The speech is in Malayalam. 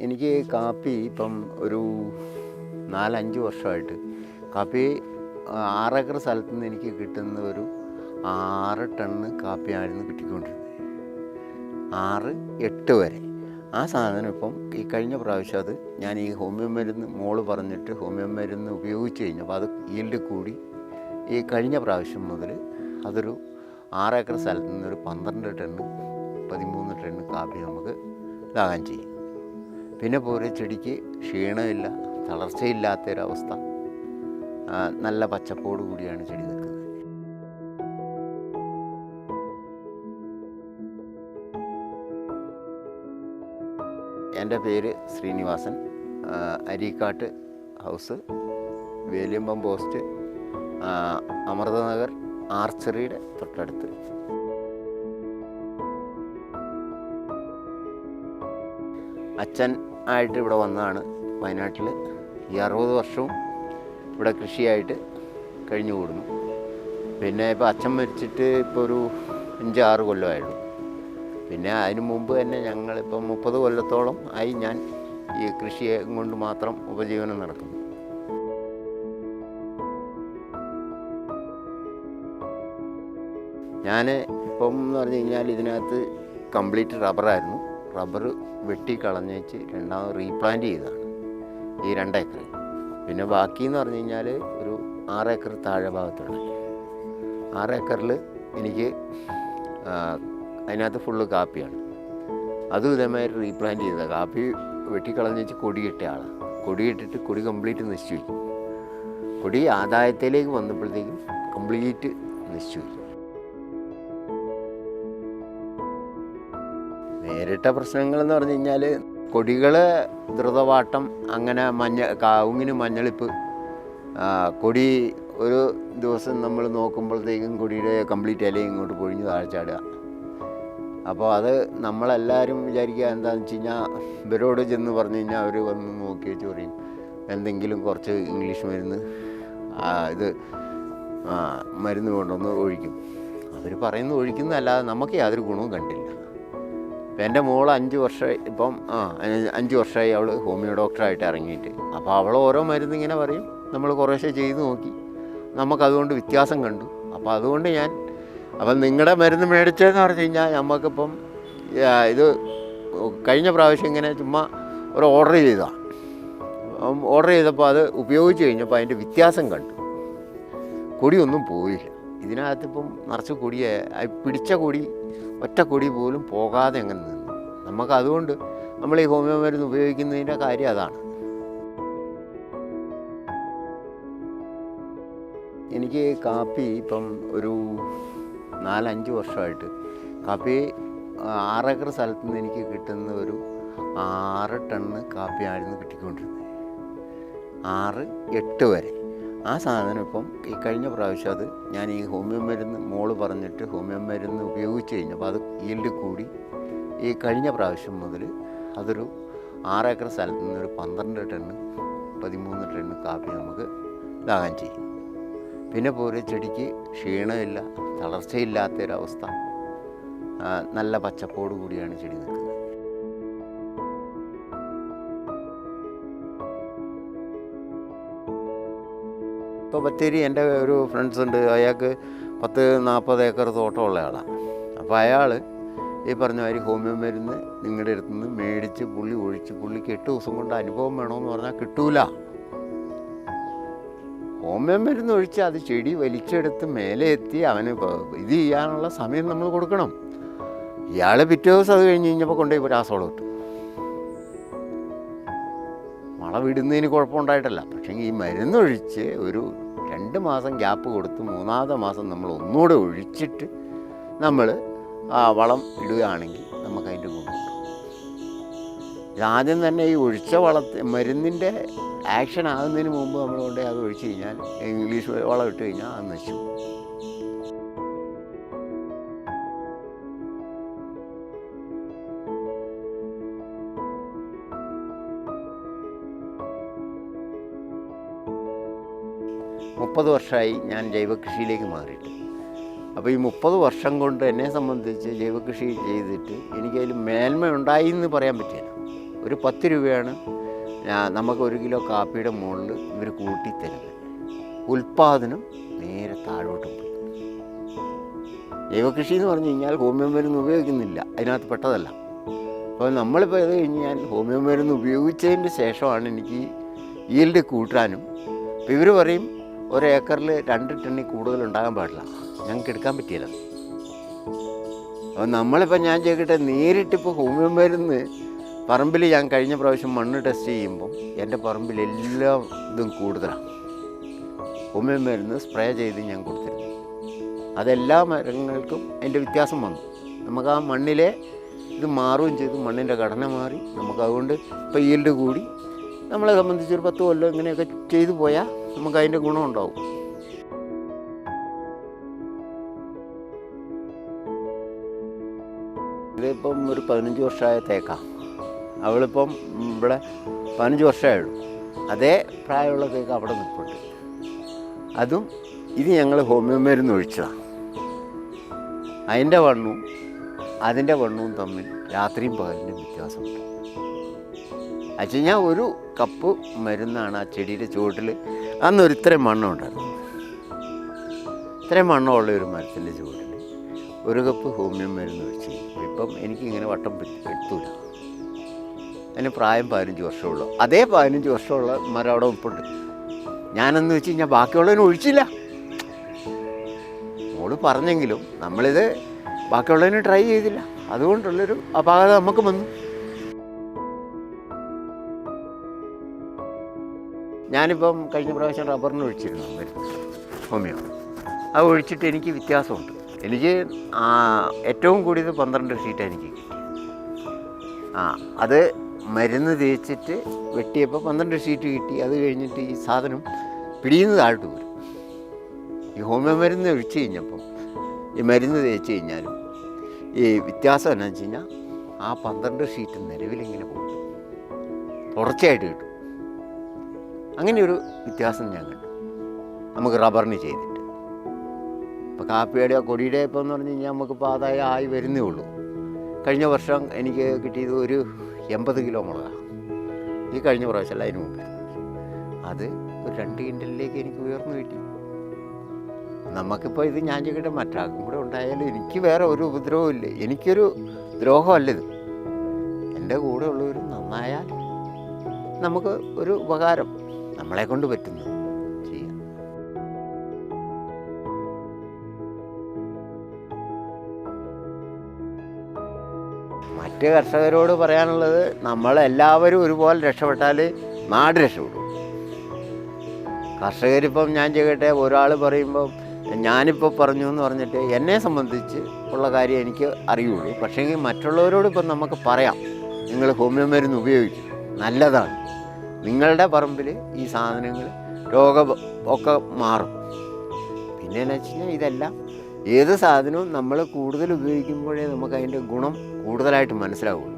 എനിക്ക് കാപ്പി ഇപ്പം ഒരു 4-5 വർഷമായിട്ട് കാപ്പി 6 ഏക്കർ സ്ഥലത്തു നിന്ന് എനിക്ക് കിട്ടുന്ന ഒരു 6 ടണ്ണ് കാപ്പിയായിരുന്നു കിട്ടിക്കൊണ്ടിരുന്നത്. 6-8 വരെ. ആ സാധനം ഇപ്പം ഈ കഴിഞ്ഞ പ്രാവശ്യം അത് ഞാൻ ഈ ഹോമിയോ മരുന്ന് മോള് പറഞ്ഞിട്ട് ഹോമിയോ മരുന്ന് ഉപയോഗിച്ച് കഴിഞ്ഞപ്പോൾ അത് ഈൽഡ് കൂടി ഈ കഴിഞ്ഞ പ്രാവശ്യം മുതൽ അതൊരു 6 ഏക്കർ സ്ഥലത്തു നിന്നൊരു 12 ടണ്ണ് 13 ടണ്ണ് കാപ്പി നമുക്ക് ഇതാകാൻ ചെയ്യും. പിന്നെ പോരെ ചെടിക്ക് ക്ഷീണമില്ല, തളർച്ചയില്ലാത്തൊരവസ്ഥ, നല്ല പച്ചപ്പോട് കൂടിയാണ് ചെടി നിൽക്കുന്നത്. എൻ്റെ പേര് ശ്രീനിവാസൻ, അരീക്കാട്ട് ഹൗസ്, വേലിയമ്പം പോസ്റ്റ്, അമൃതനഗർ ആർച്ചറിയുടെ തൊട്ടടുത്ത്. അച്ഛൻ ആയിട്ട് ഇവിടെ വന്നതാണ് വയനാട്ടിൽ. ഈ 60 വർഷവും ഇവിടെ കൃഷിയായിട്ട് കഴിഞ്ഞു കൂടുന്നു. പിന്നെ ഇപ്പോൾ അച്ഛൻ മരിച്ചിട്ട് ഇപ്പോൾ ഒരു 5-6 കൊല്ലമായുള്ളൂ. പിന്നെ അതിനു മുമ്പ് തന്നെ ഞങ്ങളിപ്പം 30 കൊല്ലത്തോളം ആയി ഞാൻ ഈ കൃഷിയെ കൊണ്ട് മാത്രം ഉപജീവനം നടക്കുന്നു. ഞാൻ ഇപ്പം എന്ന് പറഞ്ഞു കഴിഞ്ഞാൽ ഇതിനകത്ത് കംപ്ലീറ്റ് റബ്ബറായിരുന്നു. റബ്ബർ വെട്ടിക്കളഞ്ഞേച്ച് രണ്ടാമത് റീപ്ലാന്റ് ചെയ്തതാണ് ഈ 2 ഏക്കർ. പിന്നെ ബാക്കിയെന്ന് പറഞ്ഞു കഴിഞ്ഞാൽ ഒരു 6 ഏക്കർ താഴെ ഭാഗത്താണ്. 6 ഏക്കറിൽ എനിക്ക് അതിനകത്ത് ഫുള്ള് കാപ്പിയാണ്. അതും ഇതേമാതിരി റീപ്ലാന്റ് ചെയ്തതാണ്. കാപ്പി വെട്ടിക്കളഞ്ഞേച്ച് കൊടിയിട്ട ആളാണ്. കൊടിയിട്ടിട്ട് കൊടി കംപ്ലീറ്റ് നശിച്ചു വയ്ക്കും. കൊടി ആദായത്തിലേക്ക് വന്നപ്പോഴത്തേക്കും കംപ്ലീറ്റ് നശിച്ചു വയ്ക്കും. നേരിട്ട പ്രശ്നങ്ങളെന്ന് പറഞ്ഞു കഴിഞ്ഞാൽ കൊടികൾ ദ്രുതവാട്ടം, അങ്ങനെ കാവുങ്ങിന് മഞ്ഞളിപ്പ്, കൊടി ഒരു ദിവസം നമ്മൾ നോക്കുമ്പോഴത്തേക്കും കൊടിയുടെ കംപ്ലീറ്റ് ഇലയും ഇങ്ങോട്ട് പൊഴിഞ്ഞ് താഴ്ചാടുക. അപ്പോൾ അത് നമ്മളെല്ലാവരും വിചാരിക്കുക എന്താണെന്ന് വെച്ച് കഴിഞ്ഞാൽ ഇവരോട് ചെന്ന് പറഞ്ഞു കഴിഞ്ഞാൽ അവർ വന്ന് നോക്കി വെച്ച് പറയും എന്തെങ്കിലും കുറച്ച് ഇംഗ്ലീഷ് മരുന്ന് മരുന്ന് കൊണ്ടൊന്ന് ഒഴിക്കും. അവർ പറയുന്നത് ഒഴിക്കുന്നതല്ലാതെ നമുക്ക് യാതൊരു ഗുണവും കണ്ടില്ല. ഇപ്പം എൻ്റെ മോൾ 5 വർഷമായി, ഇപ്പം 5 വർഷമായി അവൾ ഹോമിയോ ഡോക്ടറായിട്ട് ഇറങ്ങിയിട്ട്. അപ്പോൾ അവൾ ഓരോ മരുന്ന് ഇങ്ങനെ പറയും. നമ്മൾ കുറേശ്ശെ ചെയ്ത് നോക്കി, നമുക്കതുകൊണ്ട് വ്യത്യാസം കണ്ടു. അപ്പോൾ അതുകൊണ്ട് അപ്പം നിങ്ങളുടെ മരുന്ന് മേടിച്ചതെന്ന് പറഞ്ഞു കഴിഞ്ഞാൽ നമുക്കിപ്പം ഇത് കഴിഞ്ഞ പ്രാവശ്യം ഇങ്ങനെ ചുമ്മാ ഒരു ഓർഡർ ചെയ്തതാണ്. ഓർഡർ ചെയ്തപ്പോൾ അത് ഉപയോഗിച്ച് കഴിഞ്ഞപ്പോൾ അതിൻ്റെ വ്യത്യാസം കണ്ടു. കൊടിയൊന്നും പോയില്ല. ഇതിനകത്തിപ്പം നിറച്ച് കൊടിയെ പിടിച്ച കൊടി ഒറ്റ കൊടി പോലും പോകാതെ അങ്ങനെ നിന്നു. നമുക്കതുകൊണ്ട് നമ്മൾ ഈ ഹോമിയോ മരുന്ന് ഉപയോഗിക്കുന്നതിൻ്റെ കാര്യം അതാണ്. എനിക്ക് കാപ്പി ഇപ്പം ഒരു 4-5 വർഷമായിട്ട് കാപ്പി 6 ഏക്കർ സ്ഥലത്തു നിന്ന് എനിക്ക് കിട്ടുന്ന ഒരു 6 ടണ്ണ് കാപ്പിയായിരുന്നു കിട്ടിക്കൊണ്ടിരുന്നത്. 6-8 വരെ. ആ സാധനം ഇപ്പം ഈ കഴിഞ്ഞ പ്രാവശ്യം അത് ഞാൻ ഈ ഹോമിയോ മരുന്ന് മോള് പറഞ്ഞിട്ട് ഹോമിയോ മരുന്ന് ഉപയോഗിച്ച് കഴിഞ്ഞപ്പോൾ അത് ഈൽഡ് കൂടി ഈ കഴിഞ്ഞ പ്രാവശ്യം മുതൽ അതൊരു 6 ഏക്കർ സ്ഥലത്തു നിന്നൊരു 12 ടണ്ണ് 13 ടണ്ണ് കാപ്പി നമുക്ക് ഇതാകാൻ ചെയ്യും. പിന്നെ പോരെ ചെടിക്ക് ക്ഷീണമില്ല, തളർച്ചയില്ലാത്തൊരവസ്ഥ, നല്ല പച്ചപ്പോട് കൂടിയാണ് ചെടി നിൽക്കുന്നത്. ഇപ്പോൾ ബത്തേരി എൻ്റെ ഒരു ഫ്രണ്ട്സ് ഉണ്ട്. അയാൾക്ക് 10-40 ഏക്കർ തോട്ടമുള്ള ആളാണ്. അപ്പോൾ അയാൾ ഈ പറഞ്ഞ മാതിരി ഹോമിയോ മരുന്ന് നിങ്ങളുടെ അടുത്ത് നിന്ന് മേടിച്ച് പുള്ളി ഒഴിച്ച് പുള്ളിക്ക് 8 ദിവസം കൊണ്ട് അനുഭവം വേണമെന്ന് പറഞ്ഞാൽ കിട്ടൂല. ഹോമിയോ മരുന്ന് ഒഴിച്ച് അത് ചെടി വലിച്ചെടുത്ത് മേലെ എത്തി അവന് ഇത് ചെയ്യാനുള്ള സമയം നമ്മൾ കൊടുക്കണം. ഇയാൾ പിറ്റേ ദിവസം അത് കഴിഞ്ഞ് കഴിഞ്ഞപ്പോൾ കൊണ്ടുപോയി രാസവളം ഇട്ടു. മഴ വിടുന്നതിന് കുഴപ്പമുണ്ടായിട്ടല്ല, പക്ഷേ ഈ മരുന്നൊഴിച്ച് ഒരു 2 മാസം ഗ്യാപ്പ് കൊടുത്ത് 3-ാമത്തെ മാസം നമ്മൾ ഒന്നുകൂടെ ഒഴിച്ചിട്ട് നമ്മൾ വളം ഇടുകയാണെങ്കിൽ നമുക്കതിൻ്റെ ഗുണമുണ്ടാകും. ഇതാദ്യം തന്നെ ഈ ഒഴിച്ച മരുന്നിൻ്റെ ആക്ഷൻ ആകുന്നതിന് മുമ്പ് നമ്മൾ കൊണ്ടുപോയി അത് ഒഴിച്ച് കഴിഞ്ഞാൽ, ഇംഗ്ലീഷ് വളം ഇട്ട് കഴിഞ്ഞാൽ അത് നശിച്ചു. മുപ്പത് വർഷമായി ഞാൻ ജൈവകൃഷിയിലേക്ക് മാറിയിട്ട്. അപ്പോൾ ഈ 30 വർഷം കൊണ്ട് എന്നെ സംബന്ധിച്ച് ജൈവകൃഷി ചെയ്തിട്ട് എനിക്കതിൽ മേന്മ ഉണ്ടായി എന്ന് പറയാൻ പറ്റില്ല. ഒരു 10 രൂപയാണ് നമുക്ക് 1 കിലോ കാപ്പിയുടെ മുകളിൽ ഇവർ കൂട്ടിത്തരുന്നത്. ഉൽപ്പാദനം നേരെ താഴോട്ട് പോയി. ജൈവകൃഷി എന്ന് പറഞ്ഞു കഴിഞ്ഞാൽ ഹോമിയോ മരുന്ന് ഉപയോഗിക്കുന്നില്ല, അതിനകത്ത് പെട്ടതല്ല. അപ്പോൾ നമ്മളിപ്പോൾ ഇത് കഴിഞ്ഞാൽ ഹോമിയോ മരുന്ന് ഉപയോഗിച്ചതിൻ്റെ ശേഷമാണ് എനിക്ക് ഈൽഡ് കൂട്ടാനും. അപ്പോൾ ഇവർ പറയും 1 ഏക്കറിൽ 2 ടണ്ണിൽ കൂടുതൽ ഉണ്ടാകാൻ പാടില്ല, ഞങ്ങൾക്ക് എടുക്കാൻ പറ്റിയില്ല. അപ്പോൾ നമ്മളിപ്പോൾ ഞാൻ ചെയ്തിട്ട് നേരിട്ടിപ്പോൾ ഹോമിയോ മരുന്ന് പറമ്പിൽ ഞാൻ കഴിഞ്ഞ പ്രാവശ്യം മണ്ണ് ടെസ്റ്റ് ചെയ്യുമ്പം എൻ്റെ പറമ്പിൽ എല്ലാം ഇതും കൂടുതലാണ്. ഹോമിയോ മരുന്ന് സ്പ്രേ ചെയ്ത് ഞാൻ കൊടുത്തിരുന്നു. അതെല്ലാ മരങ്ങൾക്കും അതിൻ്റെ വ്യത്യാസം വന്നു. നമുക്ക് ആ മണ്ണിലെ ഇത് മാറുകയും ചെയ്തു, മണ്ണിൻ്റെ ഘടന മാറി. നമുക്കതുകൊണ്ട് ഇപ്പോൾ ഈൽഡ് കൂടി നമ്മളെ സംബന്ധിച്ചൊരു 10 കൊല്ലം ഇങ്ങനെയൊക്കെ ചെയ്തു പോയാൽ നമുക്ക് അതിൻ്റെ ഗുണമുണ്ടാവും. ഇതിപ്പം ഒരു 15 വർഷമായ തേക്കാണ്. അവളിപ്പം ഇവിടെ 15 വർഷമായുള്ളൂ. അതേ പ്രായമുള്ള തേക്ക് അവിടെ നിൽപ്പുണ്ട്. അതും ഇത് ഞങ്ങൾ ഹോമിയോ മരുന്ന് ഒഴിച്ചതാണ്. അതിൻ്റെ വണ്ണവും തമ്മിൽ രാത്രിയും പകലിൻ്റെ വ്യത്യാസമുണ്ട്. അത് ഞാൻ ഒരു കപ്പ് മരുന്നാണ് ആ ചെടിയുടെ ചുവട്ടിൽ അന്നൊരു ഇത്രയും മണ്ണം ഉണ്ടായിരുന്നു. ഇത്രയും മണ്ണമുള്ള ഒരു മരത്തിൻ്റെ ചുവട്ടിൽ 1 കപ്പ് ഹോമിയോ മരുന്ന് ഒഴിച്ച് ഇപ്പം എനിക്കിങ്ങനെ വട്ടം എടുത്തൂല. അതിന് പ്രായം 15 വർഷമുള്ളൂ. അതേ 15 വർഷമുള്ള മരം അവിടെ ഉൾപ്പുണ്ട്. ഞാനെന്ന് വെച്ച് കഴിഞ്ഞാൽ ബാക്കിയുള്ളതിന് ഒഴിച്ചില്ല. മോള് പറഞ്ഞെങ്കിലും നമ്മളിത് ബാക്കിയുള്ളതിന് ട്രൈ ചെയ്തില്ല. അതുകൊണ്ടുള്ളൊരു അപാകത നമുക്ക് വന്നു. ഞാനിപ്പം കഴിഞ്ഞ പ്രാവശ്യം റബ്ബറിന് ഒഴിച്ചിരുന്നു മരുന്ന് ഹോമിയോ. അത് ഒഴിച്ചിട്ട് എനിക്ക് വ്യത്യാസമുണ്ട്. എനിക്ക് ഏറ്റവും കൂടിയത് 12 ഷീറ്റാണ് എനിക്ക് കിട്ടി. അത് മരുന്ന് തേച്ചിട്ട് വെട്ടിയപ്പോൾ 12 ഷീറ്റ് കിട്ടി. അത് കഴിഞ്ഞിട്ട് ഈ സാധനം പിടിയുന്നത് താഴ്ത്തു വരും. ഈ ഹോമിയോ മരുന്ന് ഒഴിച്ച് കഴിഞ്ഞപ്പം ഈ മരുന്ന് തേച്ച് കഴിഞ്ഞാലും ഈ വ്യത്യാസം എന്നാന്ന് വെച്ച് കഴിഞ്ഞാൽ ആ 12 ഷീറ്റ് നിലവിലിങ്ങനെ പോകും, തുടർച്ചയായിട്ട് കിട്ടും. അങ്ങനെയൊരു വ്യത്യാസം ഞാൻ കണ്ടു നമുക്ക് റബ്ബറിന് ചെയ്തിട്ട്. ഇപ്പോൾ കാപ്പിയുടെ കൊടിയുടെ ഇപ്പോൾ എന്ന് പറഞ്ഞു കഴിഞ്ഞാൽ നമുക്കിപ്പോൾ ആദായം ആയി വരുന്നേ ഉള്ളൂ. കഴിഞ്ഞ വർഷം എനിക്ക് കിട്ടിയത് ഒരു 80 കിലോ മുളകാണ്. ഈ കഴിഞ്ഞ പ്രാവശ്യമല്ല, അതിന് മുമ്പ് അത് ഒരു 2 കിൻഡലിലേക്ക് എനിക്ക് ഉയർന്നു കിട്ടി. നമുക്കിപ്പോൾ ഇത് ഞാൻ ചെയ്തിട്ട് മറ്റാർക്കും കൂടെ ഉണ്ടായാലും എനിക്ക് വേറെ ഒരു ഉപദ്രവവും ഇല്ല. എനിക്കൊരു ദ്രോഹമല്ലത്. എൻ്റെ കൂടെ ഉള്ളവർ നന്നായാൽ നമുക്ക് ഒരു ഉപകാരം നമ്മളെ കൊണ്ട് പറ്റുന്നു ചെയ്യാം. മറ്റ് കർഷകരോട് പറയാനുള്ളത്, നമ്മളെല്ലാവരും ഒരുപോലെ രക്ഷപ്പെട്ടാൽ നാട് രക്ഷപ്പെടും. കർഷകരിപ്പം ഞാൻ ചെയ്യട്ടെ ഒരാൾ പറയുമ്പം ഞാനിപ്പോൾ പറഞ്ഞു എന്ന് പറഞ്ഞിട്ട് എന്നെ സംബന്ധിച്ച് ഉള്ള കാര്യം എനിക്ക് അറിയുള്ളൂ. പക്ഷേങ്കിൽ മറ്റുള്ളവരോട് ഇപ്പം നമുക്ക് പറയാം, നിങ്ങൾ ഹോമിയോ മരുന്ന് ഉപയോഗിക്കും, നല്ലതാണ്. നിങ്ങളുടെ പറമ്പിൽ ഈ സാധനങ്ങൾ രോഗം ഒക്കെ മാറും. പിന്നെ എന്ന് വെച്ച് കഴിഞ്ഞാൽ ഇതെല്ലാം ഏത് സാധനവും നമ്മൾ കൂടുതൽ ഉപയോഗിക്കുമ്പോഴേ നമുക്ക് അതിൻ്റെ ഗുണം കൂടുതലായിട്ട് മനസ്സിലാവുള്ളൂ.